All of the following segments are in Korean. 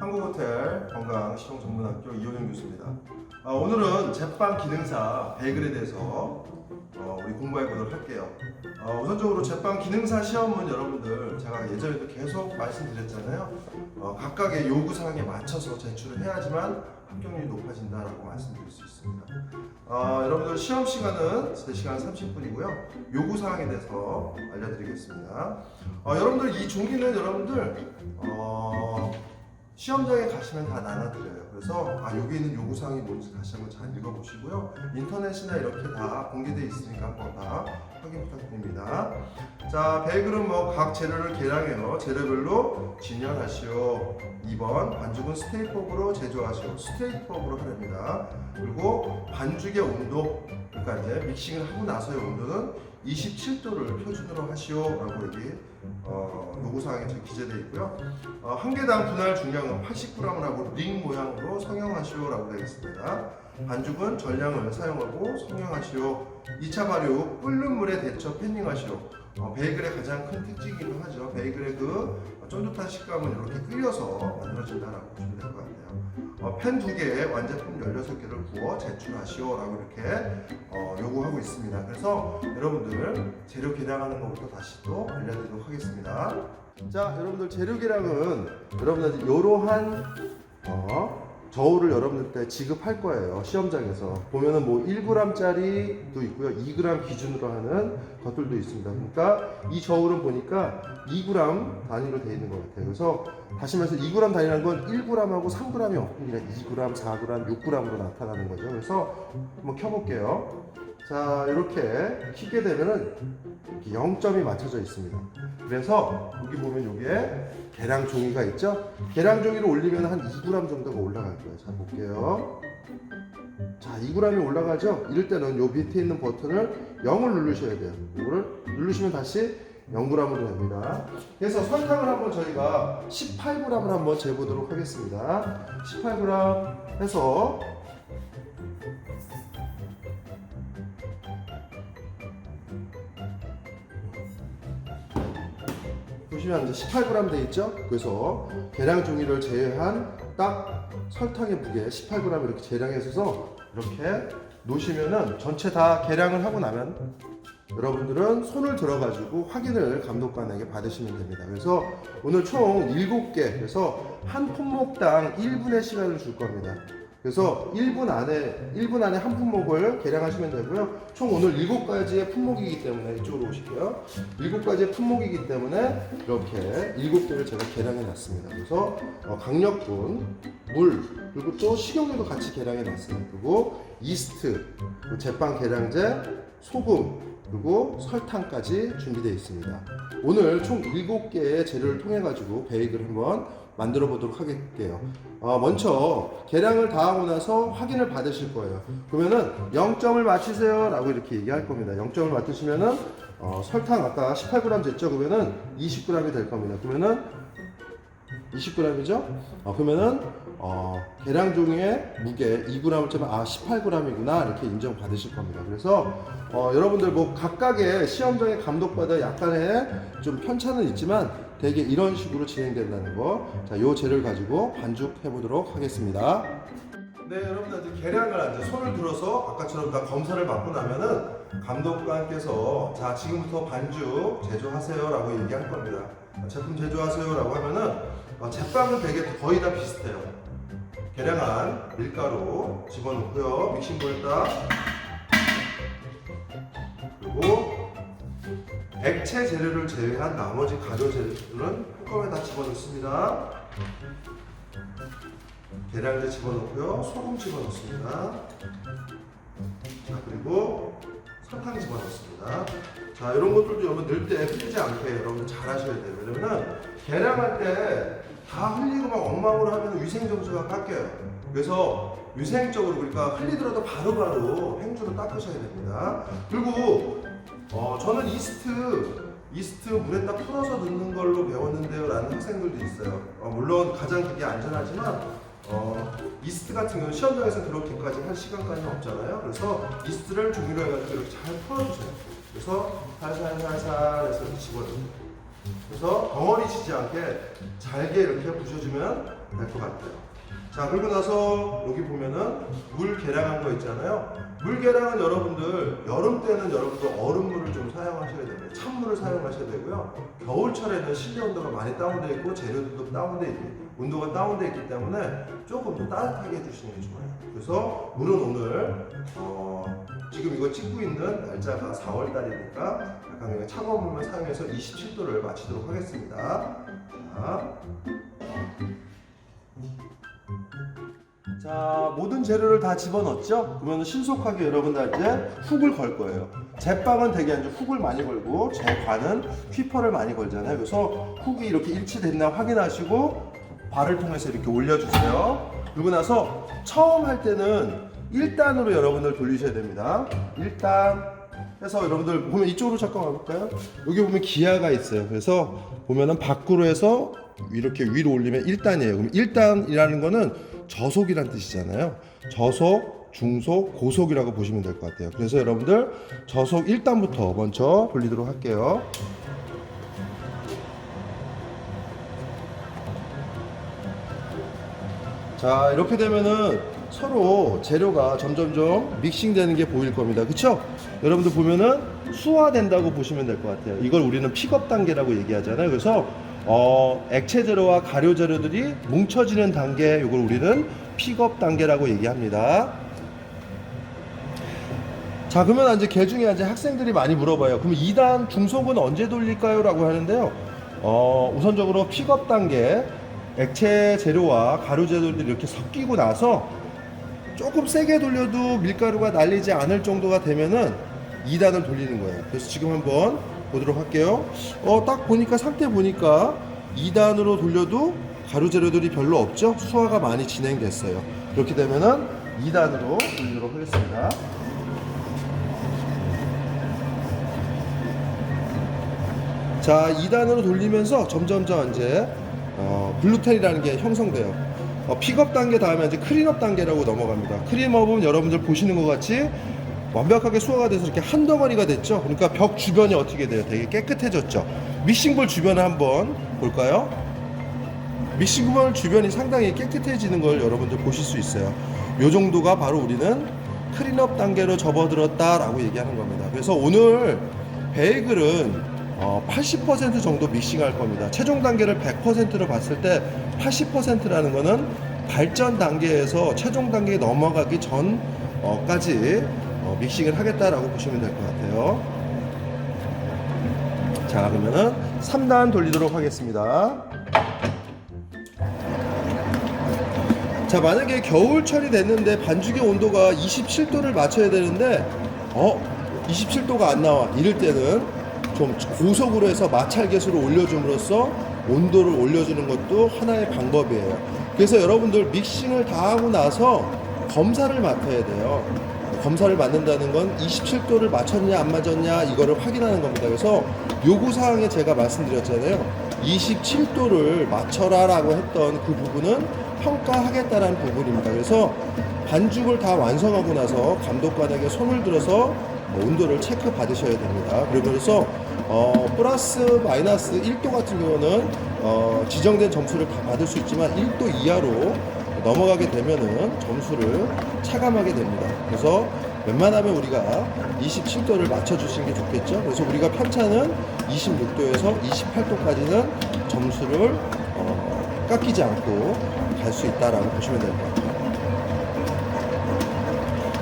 한국호텔 건강실용전문학교 이호영 교수입니다. 오늘은 제빵 기능사 베이글에 대해서 우리 공부해 보도록 할게요. 우선적으로 제빵 기능사 시험은 여러분들 제가 예전에도 계속 말씀드렸잖아요. 각각의 요구사항에 맞춰서 제출을 해야지만 합격률이 높아진다라고 말씀드릴 수 있습니다. 여러분들 시험 시간은 3시간 30분이고요. 요구사항에 대해서 알려드리겠습니다. 여러분들 이 종이는 여러분들 시험장에 가시면 다 나눠드려요. 그래서 여기 있는 요구사항이 뭔지 다시 한번 잘 읽어보시고요. 인터넷이나 이렇게 다 공개되어 있으니까 한번 다 확인 부탁드립니다. 자, 베이글은 각 재료를 계량해요. 재료별로 진열하시오. 2번 반죽은 스테이크법으로 제조하시오. 스테이크법으로 하랍니다. 그리고 반죽의 온도, 그러니까 이제 믹싱을 하고 나서의 온도는 27도를 표준으로 하시오라고 여기 요구사항에 기재되어 있고요. 한 개당 분할 중량은 80g을 하고 링 모양으로 성형하시오라고 되어 있습니다. 반죽은 전량을 사용하고 성형하시오. 2차 발효 끓는 물에 데쳐 패닝하시오. 베이글의 가장 큰 특징이기도 하죠. 베이글의 그 쫀득한 식감은 이렇게 끓여서 만들어진다라고 보시면 될 것 같아요. 팬 2개에 완제품 16개를 구워 제출하시오라고 이렇게 요구하고 있습니다. 그래서 여러분들 재료 계량하는 것부터 다시 또 알려드리도록 하겠습니다. 자, 여러분들 재료 계량은 여러분들 이러한 저울을 여러분들 때 지급할 거예요. 시험장에서 보면은 1g짜리도 있고요, 2g 기준으로 하는 것들도 있습니다. 그러니까 이 저울은 보니까 2g 단위로 되어 있는 것 같아요. 그래서 다시 말해서 2g 단위라는 건 1g하고 3g이 없습니다. 2g, 4g, 6g으로 나타나는 거죠. 그래서 한번 켜볼게요. 자, 이렇게 키게 되면은 이렇게 0점이 맞춰져 있습니다. 그래서 여기 보면 여기에 계량 종이가 있죠? 계량 종이를 올리면 한 2g 정도가 올라갈 거예요. 자, 볼게요. 자, 2g이 올라가죠? 이럴 때는 요 밑에 있는 버튼을 0을 누르셔야 돼요. 이거를 누르시면 다시 0g으로 됩니다. 그래서 설탕을 한번 저희가 18g을 한번 재보도록 하겠습니다. 18g 해서 보시면 이제 18g 돼 있죠? 그래서 계량 종이를 제외한 딱 설탕의 무게 18g 이렇게 재량해서 이렇게 놓으시면은 전체 다 계량을 하고 나면 여러분들은 손을 들어가지고 확인을 감독관에게 받으시면 됩니다. 그래서 오늘 총 7개, 그래서 한 품목당 1분의 시간을 줄 겁니다. 그래서 1분 안에 한 품목을 계량하시면 되고요. 총 오늘 7가지의 품목이기 때문에 이쪽으로 오실게요. 7가지의 품목이기 때문에 이렇게 7개를 제가 계량해 놨습니다. 그래서 강력분, 물, 그리고 또 식용유도 같이 계량해 놨습니다. 그리고 이스트, 그리고 제빵 계량제, 소금, 그리고 설탕까지 준비되어 있습니다. 오늘 총 7개의 재료를 통해 가지고 베이글 한번 만들어 보도록 할게요. 먼저 계량을 다 하고 나서 확인을 받으실 거예요. 그러면은 0점을 맞추세요 라고 이렇게 얘기할 겁니다. 0점을 맞추시면은 설탕 아까 18g 됐죠? 그러면은 20g이 될 겁니다. 그러면은 20g이죠? 그러면은 계량 종이의 무게 2g을 짜면 18g이구나 이렇게 인정받으실 겁니다. 그래서 여러분들 각각의 시험장에 감독받아 약간의 좀 편차는 있지만 되게 이런 식으로 진행된다는 거. 자, 요 재료를 가지고 반죽해 보도록 하겠습니다. 네, 여러분들 이제 계량을 이제 손을 들어서 아까처럼 다 검사를 받고 나면은 감독관께서 자, 지금부터 반죽 제조하세요라고 얘기할 겁니다. 제품 제조하세요라고 하면은 제빵은 되게 거의 다 비슷해요. 계량한 밀가루 집어넣고요. 믹싱볼에다 그리고 액체 재료를 제외한 나머지 가루 재료들은 뚜껑에다 집어넣습니다. 계량제 집어넣고요. 소금 집어넣습니다. 자, 그리고 설탕 집어넣습니다. 자, 이런 것들도 여러분 넣을 때 흘리지 않게 여러분 잘 하셔야 돼요. 왜냐면 계량할 때 다 흘리고 엉망으로 하면 위생 점수가 깎여요. 그래서 위생적으로, 그러니까 흘리더라도 바로바로 행주로 닦으셔야 됩니다. 그리고 저는 이스트 물에다 풀어서 넣는 걸로 배웠는데요 라는 학생들도 있어요. 물론 가장 그게 안전하지만 이스트 같은 경우는 시험장에서 그렇게까지 할 시간까지는 없잖아요. 그래서 이스트를 종이로 해가지고 이렇게 잘 풀어주세요. 그래서 살살살살 해서 이렇게 집어넣어요. 그래서 덩어리 지지 않게 잘게 이렇게 부셔주면 될 것 같아요. 자, 그리고 나서 여기 보면은 물 계량한 거 있잖아요. 물 계량은 여러분들 여름 때는 여러분들 얼음물을 좀 사용하셔야 됩니다. 찬물을 사용하셔야 되고요. 겨울철에는 실내 온도가 많이 다운되어 있고 재료들도 다운되어 있고 온도가 다운되어 있기 때문에 조금 더 따뜻하게 해주시는 게 좋아요. 그래서 물은 오늘 지금 이거 찍고 있는 날짜가 4월 달이니까 약간 그냥 차가운 물만 사용해서 27도를 맞추도록 하겠습니다. 자, 모든 재료를 다 집어넣었죠? 그러면 신속하게 여러분들한테 훅을 걸 거예요. 제빵은 되게 이제 훅을 많이 걸고 제관은 휘퍼를 많이 걸잖아요. 그래서 훅이 이렇게 일치됐나 확인하시고 발을 통해서 이렇게 올려주세요. 그리고 나서 처음 할 때는 1단으로 여러분들 돌리셔야 됩니다. 1단 해서 여러분들 보면 이쪽으로 잠깐 와볼까요? 여기 보면 기아가 있어요. 그래서 보면은 밖으로 해서 이렇게 위로 올리면 1단이에요. 그럼 1단이라는 거는 저속이란 뜻이잖아요. 저속, 중속, 고속이라고 보시면 될 것 같아요. 그래서 여러분들 저속 1단부터 먼저 돌리도록 할게요. 자, 이렇게 되면은 서로 재료가 점점점 믹싱되는 게 보일 겁니다. 그쵸? 여러분들 보면은 수화된다고 보시면 될 것 같아요. 이걸 우리는 픽업 단계라고 얘기하잖아요. 그래서 액체 재료와 가료 재료들이 뭉쳐지는 단계, 이걸 우리는 픽업 단계라고 얘기합니다. 자, 그러면 이제 개중에 이제 학생들이 많이 물어봐요. 그럼 2단 중속은 언제 돌릴까요? 라고 하는데요. 우선적으로 픽업 단계, 액체 재료와 가루 재료들이 이렇게 섞이고 나서 조금 세게 돌려도 밀가루가 날리지 않을 정도가 되면은 2단을 돌리는 거예요. 그래서 지금 한번 보도록 할게요. 딱 보니까 상태 보니까 2단으로 돌려도 가루 재료들이 별로 없죠? 수화가 많이 진행됐어요. 그렇게 되면은 2단으로 돌리도록 하겠습니다. 자, 2단으로 돌리면서 점점점 이제 글루텐이라는 게 형성돼요. 픽업 단계 다음에 이제 클린업 단계라고 넘어갑니다. 클린업은 여러분들 보시는 것 같이 완벽하게 수화가 돼서 이렇게 한 덩어리가 됐죠. 그러니까 벽 주변이 어떻게 돼요? 되게 깨끗해졌죠. 믹싱볼 주변을 한번 볼까요? 믹싱볼 주변이 상당히 깨끗해지는 걸 여러분들 보실 수 있어요. 이 정도가 바로 우리는 클린업 단계로 접어들었다라고 얘기하는 겁니다. 그래서 오늘 베이글은 80% 정도 믹싱할 겁니다. 최종 단계를 100%로 봤을 때 80%라는 거는 발전 단계에서 최종 단계에 넘어가기 전까지 믹싱을 하겠다라고 보시면 될 것 같아요. 자, 그러면은 3단 돌리도록 하겠습니다. 자, 만약에 겨울철이 됐는데 반죽의 온도가 27도를 맞춰야 되는데 27도가 안 나와. 이럴 때는 좀 고속으로 해서 마찰계수를 올려줌으로써 온도를 올려주는 것도 하나의 방법이에요. 그래서 여러분들 믹싱을 다 하고 나서 검사를 맡아야 돼요. 검사를 맡는다는 건 27도를 맞췄냐 안 맞았냐 이거를 확인하는 겁니다. 그래서 요구사항에 제가 말씀드렸잖아요. 27도를 맞춰라 라고 했던 그 부분은 평가하겠다라는 부분입니다. 그래서 반죽을 다 완성하고 나서 감독관에게 손을 들어서 온도를 체크 받으셔야 됩니다. 그러면서 플러스 마이너스 1도 같은 경우는 지정된 점수를 다 받을 수 있지만 1도 이하로 넘어가게 되면은 점수를 차감하게 됩니다. 그래서 웬만하면 우리가 27도를 맞춰주시는 게 좋겠죠. 그래서 우리가 편차는 26도에서 28도까지는 점수를 깎이지 않고 갈 수 있다라고 보시면 될 것 같아요.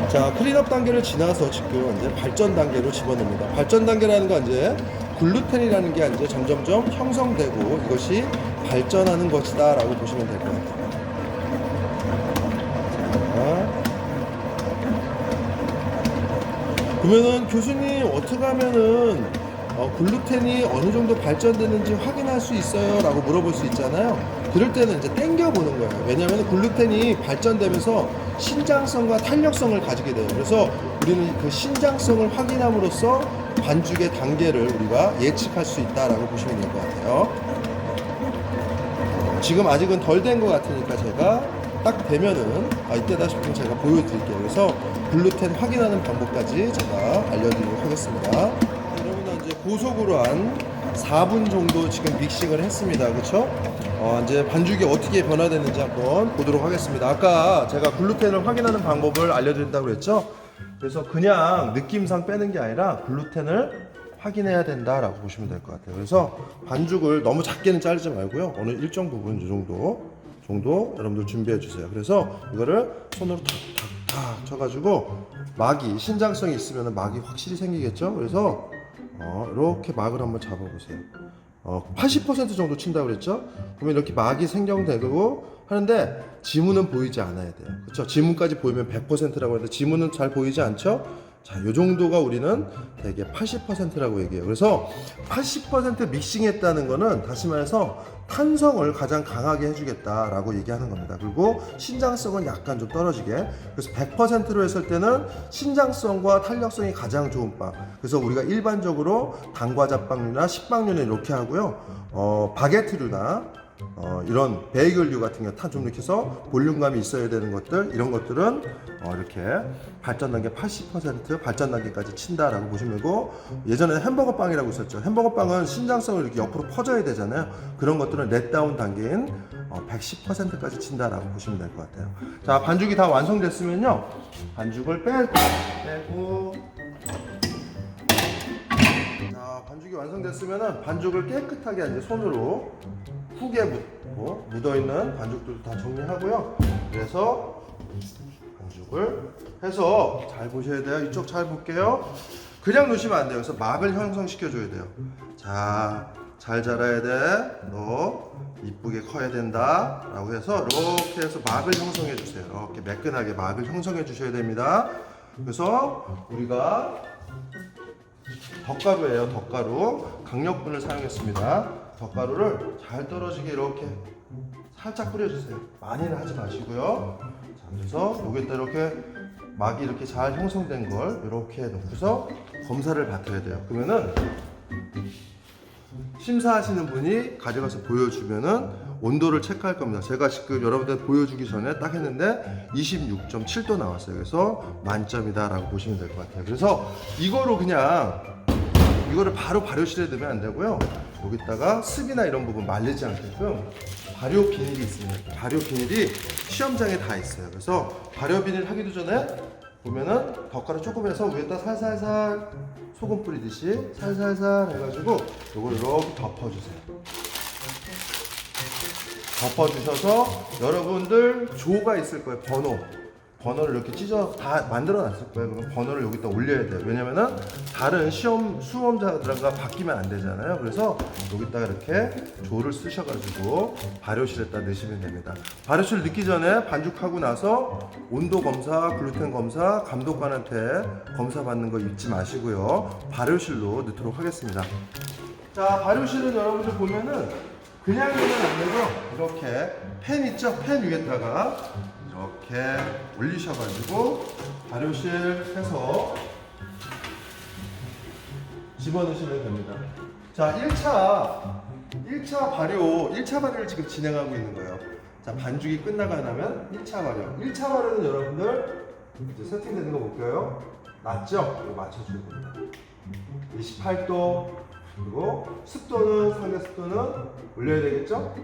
자, 클린업 단계를 지나서 지금 이제 발전 단계로 집어넣습니다. 발전 단계라는 건 이제 글루텐이라는 게 이제 점점점 형성되고 이것이 발전하는 것이다라고 보시면 될 것 같아요. 그러면은 교수님 어떻게 하면은 글루텐이 어느 정도 발전되는지 확인할 수 있어요? 라고 물어볼 수 있잖아요. 그럴 때는 이제 땡겨보는 거예요. 왜냐하면 글루텐이 발전되면서 신장성과 탄력성을 가지게 돼요. 그래서 우리는 그 신장성을 확인함으로써 반죽의 단계를 우리가 예측할 수 있다라고 보시면 될 것 같아요. 지금 아직은 덜 된 것 같으니까 제가 딱 되면은 이때다 싶으면 제가 보여드릴게요. 그래서 글루텐 확인하는 방법까지 제가 알려드리도록 하겠습니다. 여러분은 이제 고속으로 한 4분 정도 지금 믹싱을 했습니다. 그렇죠? 이제 반죽이 어떻게 변화되는지 한번 보도록 하겠습니다. 아까 제가 글루텐을 확인하는 방법을 알려드린다고 그랬죠? 그래서 그냥 느낌상 빼는 게 아니라 글루텐을 확인해야 된다라고 보시면 될 것 같아요. 그래서 반죽을 너무 작게는 자르지 말고요. 어느 일정 부분 이 정도 여러분들 준비해 주세요. 그래서 이거를 손으로 탁탁탁 쳐가지고 막이 신장성이 있으면 막이 확실히 생기겠죠. 그래서 이렇게 막을 한번 잡아보세요. 80% 정도 친다고 그랬죠. 그러면 이렇게 막이 생겨되고 하는데 지문은 보이지 않아야 돼요. 그렇죠? 지문까지 보이면 100%라고 하는데 지문은 잘 보이지 않죠. 자, 요 정도가 우리는 대개 80%라고 얘기해요. 그래서 80% 믹싱했다는 거는 다시 말해서 탄성을 가장 강하게 해주겠다라고 얘기하는 겁니다. 그리고 신장성은 약간 좀 떨어지게. 그래서 100%로 했을 때는 신장성과 탄력성이 가장 좋은 빵. 그래서 우리가 일반적으로 단과자빵류나 식빵류는 이렇게 하고요. 바게트류나 이런 베이글류 같은 게 좀 이렇게 해서 볼륨감이 있어야 되는 것들, 이런 것들은 이렇게 발전 단계 80% 발전 단계까지 친다라고 보시면 되고, 예전에 햄버거 빵이라고 있었죠. 햄버거 빵은 신장성을 이렇게 옆으로 퍼져야 되잖아요. 그런 것들은 렛다운 단계인 110%까지 친다라고 보시면 될 것 같아요. 자, 반죽이 다 완성됐으면요, 반죽을 빼고 자, 반죽이 완성됐으면은 반죽을 깨끗하게 이제 손으로 훅에 묻어있는 반죽들도 다 정리하고요. 그래서 반죽을 해서 잘 보셔야 돼요. 이쪽 잘 볼게요. 그냥 놓으시면 안 돼요. 그래서 막을 형성시켜 줘야 돼요. 자, 잘 자라야 돼. 너 이쁘게 커야 된다 라고 해서 이렇게 해서 막을 형성해 주세요. 이렇게 매끈하게 막을 형성해 주셔야 됩니다. 그래서 우리가 덧가루예요. 덧가루 강력분을 사용했습니다. 덧가루를 잘 떨어지게 이렇게 살짝 뿌려주세요. 많이는 하지 마시고요. 자, 그래서 여기다 이렇게 막이 이렇게 잘 형성된 걸 이렇게 놓고서 검사를 받아야 돼요. 그러면은 심사하시는 분이 가져가서 보여주면은 온도를 체크할 겁니다. 제가 지금 여러분들 보여주기 전에 딱 했는데 26.7도 나왔어요. 그래서 만점이다 라고 보시면 될 것 같아요. 그래서 이거를 바로 발효실에 넣으면 안 되고요. 여기다가 습이나 이런 부분 말리지 않게끔 발효 비닐이 있습니다. 발효 비닐이 시험장에 다 있어요. 그래서 발효 비닐 하기도 전에 보면은 덧가루 조금 해서 위에다 살살살 소금 뿌리듯이 살살살 해가지고 요걸 이렇게 덮어주세요. 덮어주셔서 여러분들 조가 있을 거예요. 번호를 이렇게 찢어 다 만들어 놨을 거예요. 그럼 번호를 여기다 올려야 돼요. 왜냐면은 다른 수험자들과 바뀌면 안 되잖아요. 그래서 여기다가 이렇게 조를 쓰셔가지고 발효실에다 넣으시면 됩니다. 발효실 넣기 전에 반죽하고 나서 온도 검사, 글루텐 검사, 감독관한테 검사 받는 거 잊지 마시고요. 발효실로 넣도록 하겠습니다. 자, 발효실은 여러분들 보면은 그냥 넣으면 안 되고 이렇게 팬 있죠? 팬 위에다가 이렇게 올리셔가지고 발효실 해서 집어넣으시면 됩니다. 자, 1차 발효를 지금 진행하고 있는 거예요. 자, 반죽이 끝나고 나면 1차 발효. 1차 발효는 여러분들 이제 세팅되는 거 볼까요? 맞죠? 이거 맞춰줘야 됩니다. 28도, 그리고 습도는, 상대 습도는 올려야 되겠죠?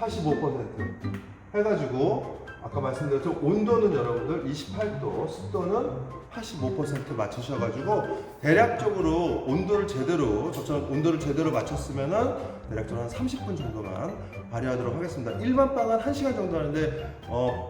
85% 해가지고 아까 말씀드렸죠. 온도는 여러분들 28도, 습도는 85% 맞추셔가지고 대략적으로 저처럼 온도를 제대로 맞췄으면은 대략적으로 한 30분 정도만 발효하도록 하겠습니다. 일반 빵은 1시간 정도 하는데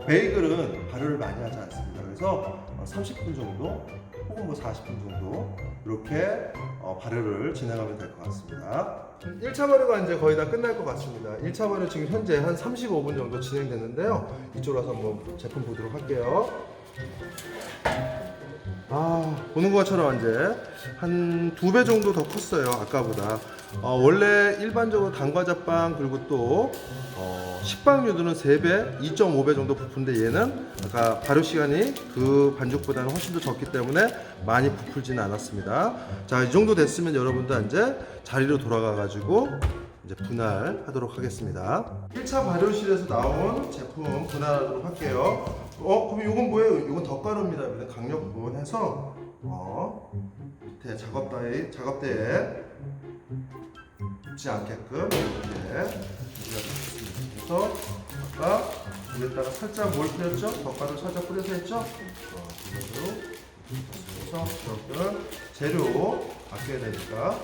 베이글은 발효를 많이 하지 않습니다. 그래서 30분 정도 혹은 뭐 40분 정도 이렇게 발효를 진행하면 될 것 같습니다. 1차 발효가 이제 거의 다 끝날 것 같습니다. 1차 발효 지금 현재 한 35분 정도 진행됐는데요. 이쪽으로 와서 한번 제품 보도록 할게요. 보는 것처럼 이제 한 2배 정도 더 컸어요. 아까보다. 원래 일반적으로 단과자빵 그리고 또 식빵류들은 3배, 2.5배 정도 부푼데 얘는 아까 발효 시간이 그 반죽보다는 훨씬 더 적기 때문에 많이 부풀지는 않았습니다. 자, 이 정도 됐으면 여러분들 이제 자리로 돌아가 가지고 이제 분할하도록 하겠습니다. 1차 발효실에서 나온 제품 분할하도록 할게요. 그럼 이건 뭐예요? 이건 덧가루입니다. 강력분 해서 밑에 작업대에 붙지 않게끔 이렇게 준비하겠습니다. 그래서 아까 위에다가 살짝 뭘 뿌렸죠? 덧가루 살짝 뿌려서 했죠? 그래서 여러분들 재료 아껴야 되니까.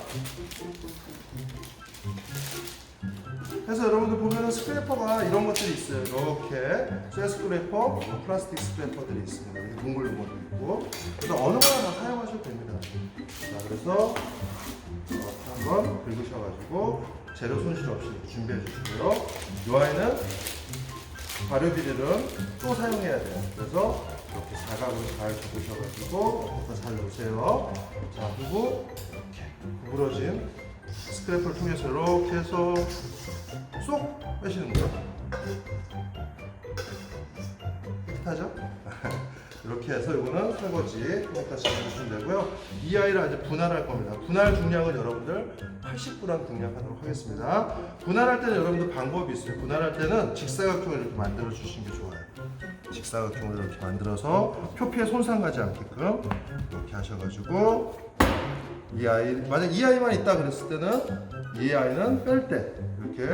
그래서 여러분들 보면은 스크래퍼가 이런 것들이 있어요. 이렇게 쇠 스크래퍼, 플라스틱 스크래퍼들이 있습니다. 이렇게 동글동글도 있고. 그래서 어느 거나 다 사용하셔도 됩니다. 자, 그래서 한번 긁으셔가지고 재료 손실 없이 준비해 주시고요. 이 아이는 발효 비닐은 또 사용해야 돼요. 그래서 이렇게 사각으로 잘 접으셔가지고 옆에서 잘 놓으세요. 자, 그리고 이렇게 구부러진 스크래퍼를 통해서 이렇게 해서 쏙 빼시는 거예요. 깨끗하죠? 이렇게 해서 이거는 설거지 여기까지 해주시면 되고요. 이 아이를 이제 분할할 겁니다. 분할 중량은 여러분들 80g 중량하도록 하겠습니다. 분할할 때는 여러분들 방법이 있어요. 분할할 때는 직사각형을 이렇게 만들어 주시는 게 좋아요. 직사각형을 이렇게 만들어서 표피에 손상 가지 않게끔 이렇게 하셔가지고 이 아이, 만약 이 아이만 있다 그랬을 때는 이 아이는 뺄 때 이렇게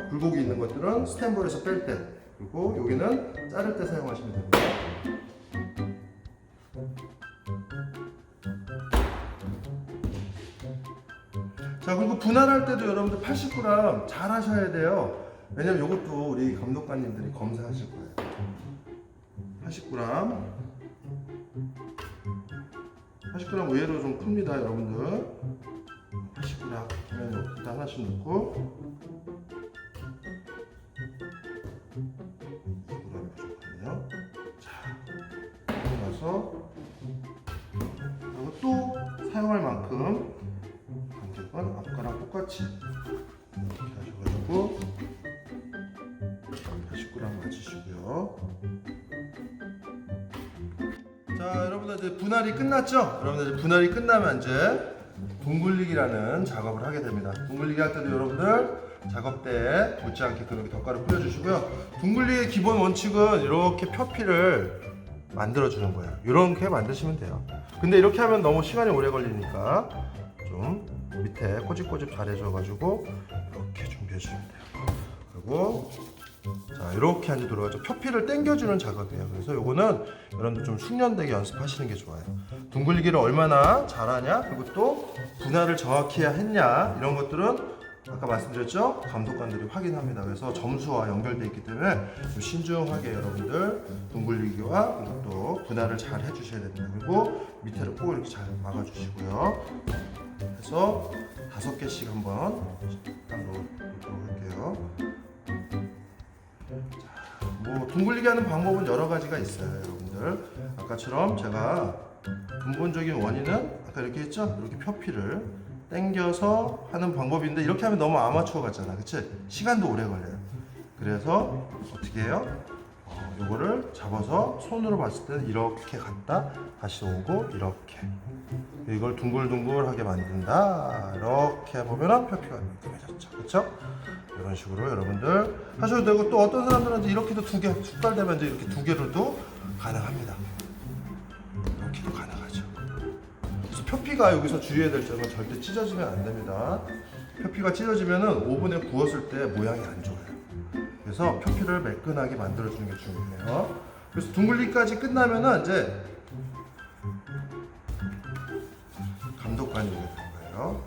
굴곡이 있는 것들은 스탠볼에서 뺄 때, 그리고 여기는 자를 때 사용하시면 됩니다. 자, 그리고 분할할 때도 여러분들 80g 잘 하셔야 돼요. 왜냐면 이것도 우리 감독관님들이 검사하실 거예요. 80g 의외로 좀 큽니다, 여러분들. 80g 하면 일단 하나씩 넣고 9g 부족하네요. 자, 그러고 나서 그리고 또 사용할 만큼 간격은 앞과랑 똑같이 이렇게 하셔가지고 80g 맞추시고요. 자, 여러분들 이제 분할이 끝났죠? 여러분들 이제 분할이 끝나면 이제 둥글리기라는 작업을 하게 됩니다. 둥글리기 할 때도 여러분들 작업대에 묻지 않게 그렇게 덧가루 뿌려주시고요. 둥글리기의 기본 원칙은 이렇게 표피를 만들어주는 거예요. 이렇게 만드시면 돼요. 근데 이렇게 하면 너무 시간이 오래 걸리니까 좀 밑에 꼬집꼬집 잘 해줘가지고 이렇게 준비해주면 돼요. 그리고 자, 이렇게 한지 들어가죠. 표피를 당겨주는 작업이에요. 그래서 요거는 여러분들 좀 숙련되게 연습하시는 게 좋아요. 둥글리기를 얼마나 잘하냐, 그리고 또 분할을 정확히 했냐, 이런 것들은 아까 말씀드렸죠? 감독관들이 확인합니다. 그래서 점수와 연결되어 있기 때문에 좀 신중하게 여러분들 둥글리기와 그리고 또 분할을 잘 해주셔야 됩니다. 그리고 밑에를 꼭 이렇게 잘 막아주시고요. 그래서 5개씩 한번 딱 넣어보도록 할게요. 뭐 둥글리기 하는 방법은 여러 가지가 있어요, 여러분들. 아까처럼 제가 근본적인 원인은 아까 이렇게 했죠? 이렇게 표피를 당겨서 하는 방법인데 이렇게 하면 너무 아마추어 같잖아, 그치? 시간도 오래 걸려요. 그래서 어떻게 해요? 요거를 잡아서 손으로 봤을 때는 이렇게 갔다 다시 오고 이렇게 이걸 둥글둥글하게 만든다. 이렇게 해보면 표피가 깔끔해졌죠, 그쵸? 이런 식으로 여러분들 하셔도 되고, 또 어떤 사람들은 이렇게도 두 개, 숙달되면 이제 이렇게 두 개로도 가능합니다. 이렇게도 가능하죠. 그래서 표피가 여기서 주의해야 될 점은 절대 찢어지면 안 됩니다. 표피가 찢어지면은 오븐에 구웠을 때 모양이 안 좋아요. 그래서 표피를 매끈하게 만들어주는 게 중요해요. 그래서 둥글리기까지 끝나면은 이제 감독관이 오게 될 거예요.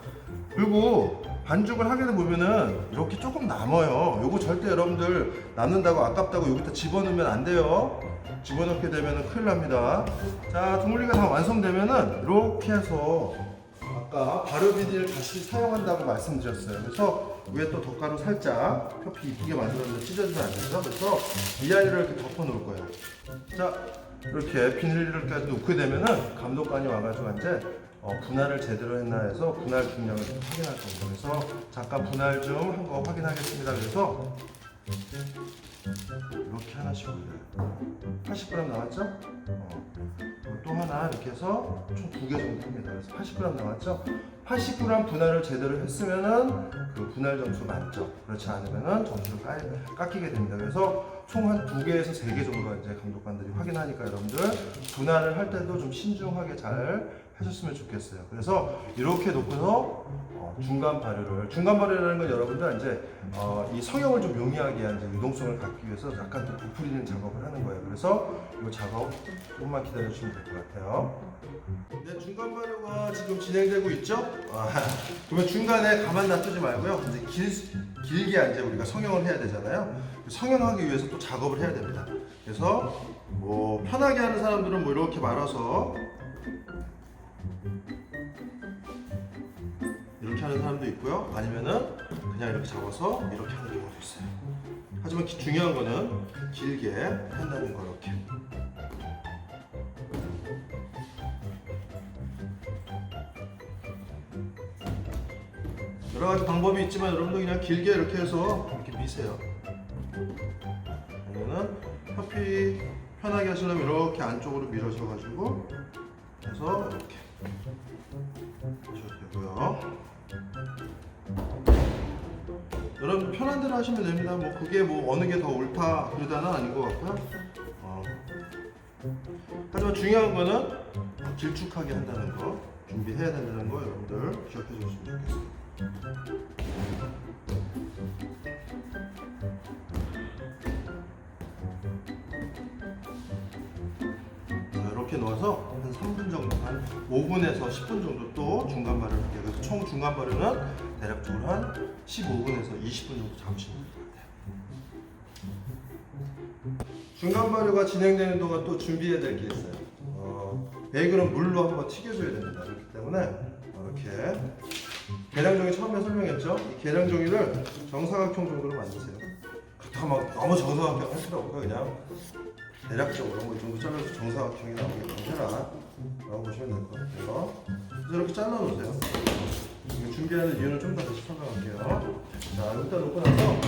그리고 반죽을 하게 보면은 이렇게 조금 남아요. 요거 절대 여러분들 남는다고 아깝다고 여기다 집어넣으면 안 돼요. 집어넣게 되면은 큰일 납니다. 자, 둥글리기가 다 완성되면은 이렇게 해서 아까 발효 비닐 다시 사용한다고 말씀드렸어요. 그래서 위에 또 덧가루 살짝 표피 이쁘게 만들었는데 찢어지면 안 돼서, 그래서 이 아이를 이렇게 덮어 놓을 거예요. 자, 이렇게 비닐까지 놓게 되면은 감독관이 와가지고 이제 분할을 제대로 했나 해서 분할 중량을 좀 확인할 겁니다. 그래서 잠깐 분할 좀 한 거 확인하겠습니다. 그래서 이렇게 하나씩 올려요. 80g 나왔죠? 또 하나 이렇게 해서 총 2개 정도 합니다. 그래서 80g 나왔죠? 80g 분할을 제대로 했으면은 그 분할 점수 만점. 그렇지 않으면은 점수를 깎이게 됩니다. 그래서 총 한 2개에서 3개 정도 이제 감독관들이 확인하니까 여러분들 분할을 할 때도 좀 신중하게 잘 해줬으면 좋겠어요. 그래서 이렇게 놓고서 중간 발효라는 건 여러분들 이제 이 성형을 좀 용이하게 한 이제 유동성을 갖기 위해서 약간 또 부풀리는 작업을 하는 거예요. 그래서 이 작업 조금만 기다려 주시면 될 것 같아요. 네, 중간 발효가 지금 진행되고 있죠? 그러면 중간에 가만 놔두지 말고요. 이제 길게 이제 우리가 성형을 해야 되잖아요. 성형하기 위해서 또 작업을 해야 됩니다. 그래서 뭐 편하게 하는 사람들은 뭐 이렇게 말아서 이렇게 하는 사람도 있고요. 아니면은 그냥 이렇게 잡아서 이렇게 하는 경우도 있어요. 하지만 중요한 거는 길게 한다는 거 이렇게. 여러 가지 방법이 있지만 여러분도 그냥 길게 이렇게 해서 이렇게 미세요. 아니면은 커피 편하게 하시려면 이렇게 안쪽으로 밀어줘가지고 해서 이렇게 하셔도 되고요. 여러분 편한 대로 하시면 됩니다. 뭐 그게 뭐 어느 게 더 옳다 그러다는 아닌 것 같고요. 하지만 중요한 거는 길쭉하게 한다는 거, 준비해야 된다는 거 여러분들 기억해 주시면 좋겠어요. 자, 이렇게 넣어서 한 3분 정도, 한 5분에서 10분 정도 또 중간 발효를 할게요. 그래서 총 중간 발효는 대략적으로 한 15분에서 20분 정도 잡으시면 될 것 같아요. 중간 발효가 진행되는 동안 또 준비해야 될 게 있어요. 베이글은 물로 한번 튀겨줘야 됩니다. 그렇기 때문에 이렇게 계량종이 처음에 설명했죠? 이 계량종이를 정사각형 정도로 만드세요. 그렇다고 막 너무 정사각형 할 필요 없고요. 그냥 대략적으로 뭐 이 정도 잘라서 정사각형이 나오게끔 해라 라고 보시면 될 것 같아요. 그래서 이렇게 잘라 놓으세요. 준비하는 이유는 좀 더 다시 설명할게요. 자, 일단 놓고 나서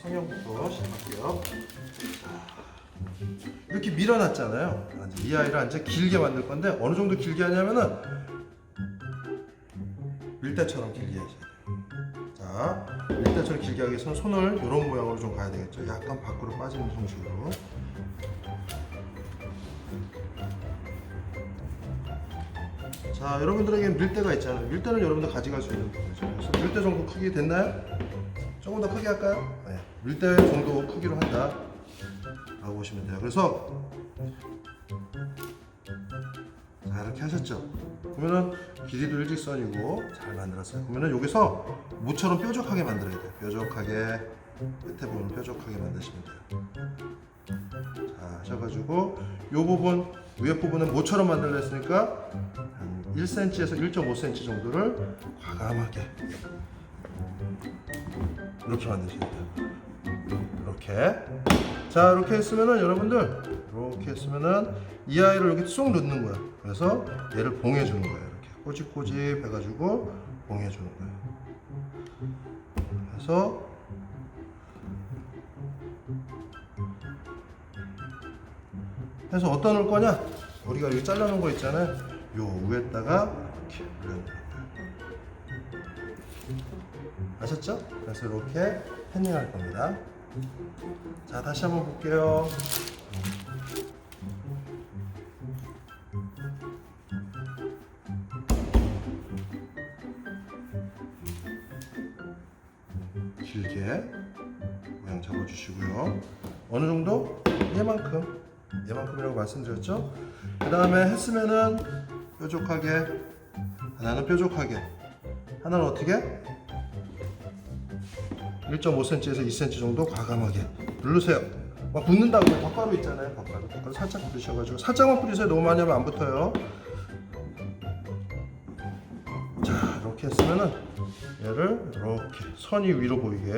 성형부터 시작할게요. 이렇게 밀어놨잖아요. 이 아이를 이제 길게 만들 건데 어느 정도 길게 하냐면은 밀대처럼 길게 하셔야 돼요. 자, 밀대처럼 길게 하기 위해서는 손을 이런 모양으로 좀 가야 되겠죠. 약간 밖으로 빠지는 형식으로. 자, 여러분들에게 밀대가 있잖아요. 밀대는 여러분들 가져갈 수 있는 거죠. 그래서 밀대 정도 크기 됐나요? 조금 더 크게 할까요? 네. 밀대 정도 크기로 한다 라고 보시면 돼요. 그래서 자, 이렇게 하셨죠? 그러면은 길이도 일직선이고 잘 만들었어요. 그러면은 여기서 모처럼 뾰족하게 만들어야 돼요. 뾰족하게 끝에 부분 뾰족하게 만드시면 돼요. 자, 하셔가지고 요 부분 위에 부분은 모처럼 만들려 했으니까 한 1cm에서 1.5cm 정도를 과감하게 이렇게 만드셔야 돼요. 이렇게. 자, 이렇게 했으면은 여러분들 이렇게 했으면은 이 아이를 여기 쏙 넣는 거야. 그래서 얘를 봉해주는 거예요. 이렇게 꼬집꼬집 해가지고 봉해주는 거예요. 그래서 어디다 놓을 거냐? 우리가 여기 잘라놓은 거 있잖아요. 요 위에다가 이렇게 올려놓는 거예요. 아셨죠? 그래서 이렇게 패닝할 겁니다. 자, 다시 한번 볼게요. 길게 모양 잡아주시고요. 어느 정도? 얘만큼이라고 말씀드렸죠? 그 다음에 했으면은 뾰족하게, 하나는 뾰족하게, 하나는 어떻게? 1.5cm에서 2cm 정도 과감하게 누르세요. 막 붙는다고 덧가루 있잖아요. 덧가루 살짝 뿌리셔가지고, 살짝만 뿌리세요. 너무 많이 하면 안 붙어요. 자, 이렇게 했으면은 얘를 이렇게 선이 위로 보이게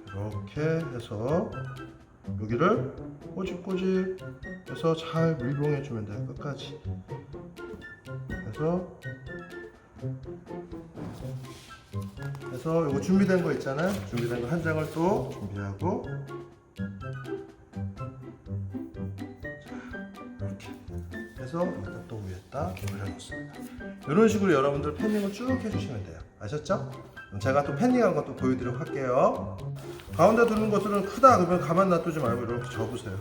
이렇게 해서 여기를 꼬집꼬집 해서 잘 밀봉해 주면 돼요. 끝까지. 그래서 이거 준비된 거 있잖아요. 준비된 거 한 장을 또 준비하고, 자, 이렇게 해서 여기다 또 위에 여기다 올려놓습니다. 이런 식으로 여러분들 패닝을 쭉 해주시면 돼요. 아셨죠? 제가 또 패닝한 것도 보여드리도록 할게요. 가운데 두는 것들은 크다 그러면 가만 놔두지 말고 이렇게 접으세요.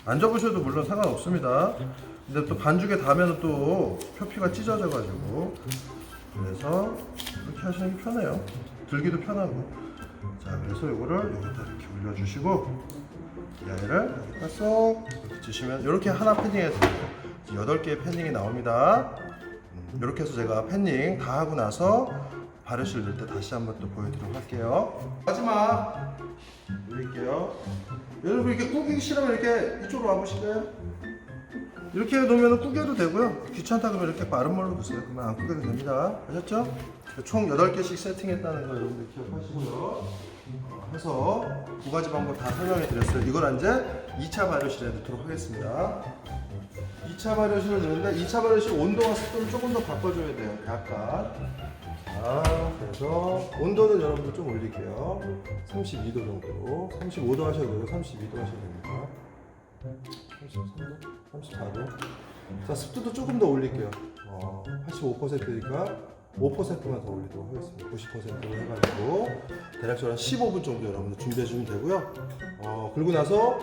안 접으셔도 물론 상관없습니다. 근데 또 반죽에 닿으면 또 표피가 찢어져가지고, 그래서 이렇게 하시는 게 편해요. 들기도 편하고. 자, 그래서 이거를 여기다 이렇게 올려주시고, 이 아이를 여기다 쏙 이렇게 주시면 이렇게 하나 패닝해서 8개의 패닝이 나옵니다. 이렇게 해서 제가 패닝 다 하고 나서 바르실 넣을 때 다시 한번 또 보여드리도록 할게요. 마지막 올릴게요. 여러분 이렇게 꾸기기 싫으면 이렇게 이쪽으로 와보실까요? 이렇게 놓으면 꾸겨도 되고요. 귀찮다 그러면 이렇게 마른 물로 넣으세요. 그러면 안 꾸겨도 됩니다. 아셨죠? 총 8개씩 세팅했다는 거 여러분들 기억하시고요. 해서 2가지 방법 다 설명해 드렸어요. 이걸 이제 2차 발효실에 넣도록 하겠습니다. 2차 발효실을 넣는데 2차 발효실 온도와 습도를 조금 더 바꿔줘야 돼요. 약간. 그래서 온도는 여러분들 좀 올릴게요. 32도 정도로. 35도 하셔도 되고 32도 하셔도 됩니다. 33도? 34도? 자, 습도도 조금 더 올릴게요. 85%니까 5%만 더 올리도록 하겠습니다. 90%로 해가지고 대략적으로 한 15분 정도 여러분들 준비해주면 되고요. 그리고 나서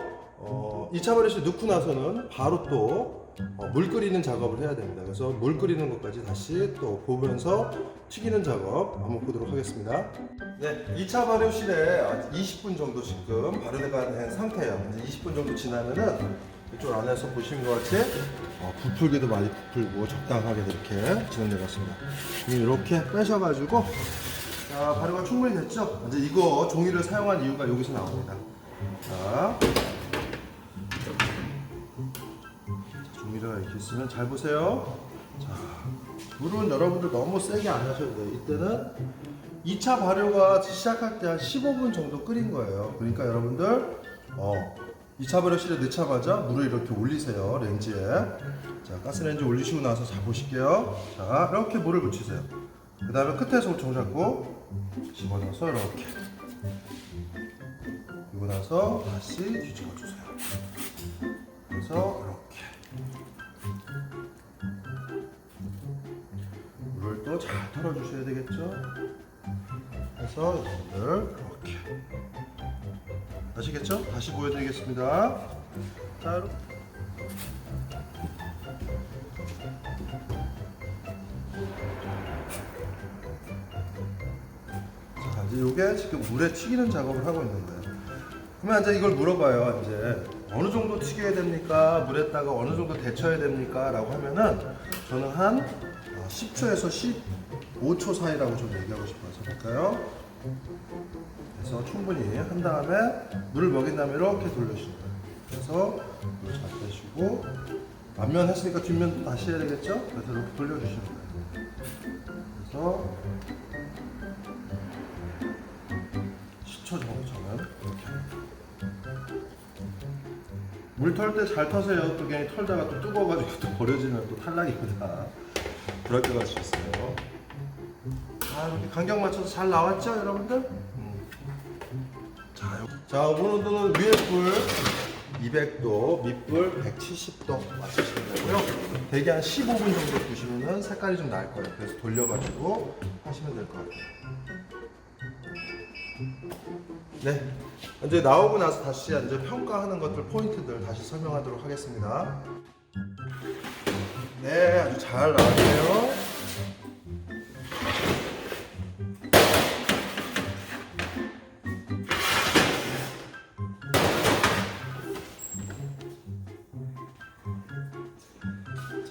2차 발효실 넣고 나서는 바로 또 물 끓이는 작업을 해야 됩니다. 그래서 물 끓이는 것까지 다시 또 보면서 튀기는 작업 한번 보도록 하겠습니다. 네, 2차 발효실에 20분 정도 지금 발효가 된 상태예요. 이제 20분 정도 지나면은 이쪽 안에서 보시는 것 같이 부풀기도 많이 부풀고 적당하게 이렇게 진행되었습니다. 이렇게 빼셔가지고 자, 발효가 충분히 됐죠? 이제 이거 종이를 사용한 이유가 여기서 나옵니다. 자, 종이가 이렇게 있으면 잘 보세요. 자, 물은 여러분들 너무 세게 안 하셔도 돼요. 이때는 2차 발효가 시작할 때 한 15분 정도 끓인 거예요. 그러니까 여러분들 2차 발효실에 넣자마자 물을 이렇게 올리세요. 렌즈에. 자, 가스렌지 올리시고 나서 자 보실게요. 자, 이렇게 물을 묻히세요. 그 다음에 끝에서 총 잡고 집어넣어서 이렇게. 그리고 나서 다시 뒤집어 주세요. 그래서 이렇게. 물을 또 잘 털어주셔야 되겠죠? 그래서 여러분들 이렇게. 아시겠죠? 다시 보여드리겠습니다. 자, 이제 이게 지금 물에 튀기는 작업을 하고 있는 거예요. 그러면 이제 이걸 물어봐요. 이제 어느 정도 튀겨야 됩니까? 물에다가 어느 정도 데쳐야 됩니까? 라고 하면은 저는 한 10초에서 15초 사이라고 좀 얘기하고 싶어서 볼까요? 그래서 충분히 한 다음에 물을 먹인 다음에 이렇게 돌려주시는 거예요. 그래서 물을 잘 빼시고 앞면 했으니까 뒷면도 다시 해야 되겠죠? 그래서 이렇게 돌려주시는 거예요. 그래서 10초 정도 저는 이렇게 물 털 때 잘 터세요. 또 괜히 털다가 또 뜨거워가지고 또 버려지면 또 탈락입니다. 그럴 때가 있어요. 이렇게 간격 맞춰서 잘 나왔죠, 여러분들? 자, 오늘은 위에 불 200도, 밑불 170도 맞추시면 되고요. 대개 한 15분 정도 두시면 색깔이 좀 날 거예요. 그래서 돌려가지고 하시면 될 것 같아요. 네, 이제 나오고 나서 다시 이제 평가하는 것들 포인트들 다시 설명하도록 하겠습니다. 네, 아주 잘 나왔네요.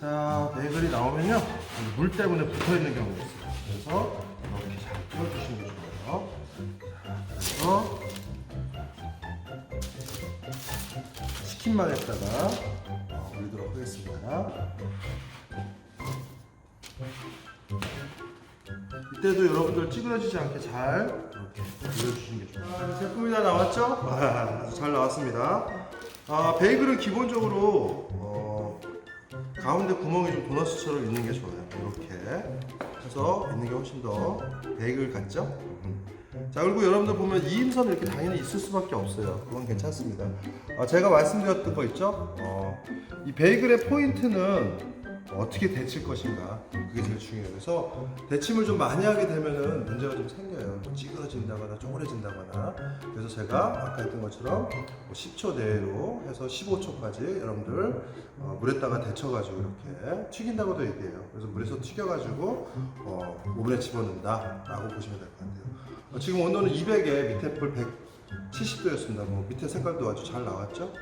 자, 베이글이 나오면요, 물 때문에 붙어 있는 경우가 있어요. 그래서 이렇게 잘 띄워주시는 게 좋아요. 자, 그래서 치킨만에다가 올리도록 하겠습니다. 이때도 여러분들 찌그러지지 않게 잘 이렇게 올려주시는 게 좋아요. 제품이 다 나왔죠? 아주 잘 나왔습니다. 베이글은 기본적으로 가운데 구멍이 좀 도넛처럼 있는 게 좋아요. 이렇게 해서 있는 게 훨씬 더 베이글 같죠? 자, 그리고 여러분들 보면 이임선은 이렇게 당연히 있을 수밖에 없어요. 그건 괜찮습니다. 제가 말씀드렸던 거 있죠? 이 베이글의 포인트는 어떻게 데칠 것인가, 그게 제일 중요해요. 그래서 데침을 좀 많이 하게 되면은 문제가 좀 생겨요. 찌그러진다거나 쪼그려진다거나. 그래서 제가 아까 했던 것처럼 10초 내로 해서 15초까지 여러분들 물에다가 데쳐가지고 이렇게 튀긴다고도 얘기해요. 그래서 물에서 튀겨가지고 오븐에 집어넣는다라고 보시면 될 것 같아요. 지금 온도는 200에 밑에 불 170도였습니다. 뭐 밑에 색깔도 아주 잘 나왔죠?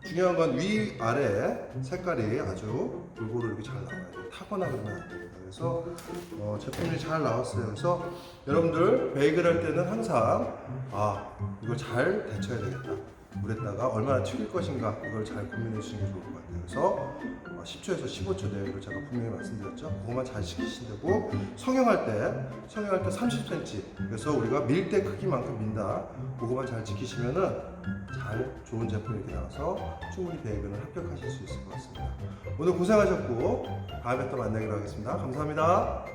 중요한 건 위아래 색깔이 아주 골고루 이렇게 잘 나와요. 타거나 그러면 안 됩니다. 그래서 제품이 잘 나왔어요. 그래서 여러분들 베이글 할 때는 항상 이걸 잘 데쳐야 되겠다. 물에다가 얼마나 튀길 것인가 이걸 잘 고민해 주시는 게 좋을 것 같아요. 그래서 10초에서 15초 내로 제가 분명히 말씀드렸죠. 그것만 잘 지키시면 되고 성형할 때 30cm 그래서 우리가 밀대 크기만큼 민다. 그것만 잘 지키시면은 잘 좋은 제품이 이렇게 나와서 충분히 베이글을 합격하실 수 있을 것 같습니다. 오늘 고생하셨고 다음에 또 만나기로 하겠습니다. 감사합니다.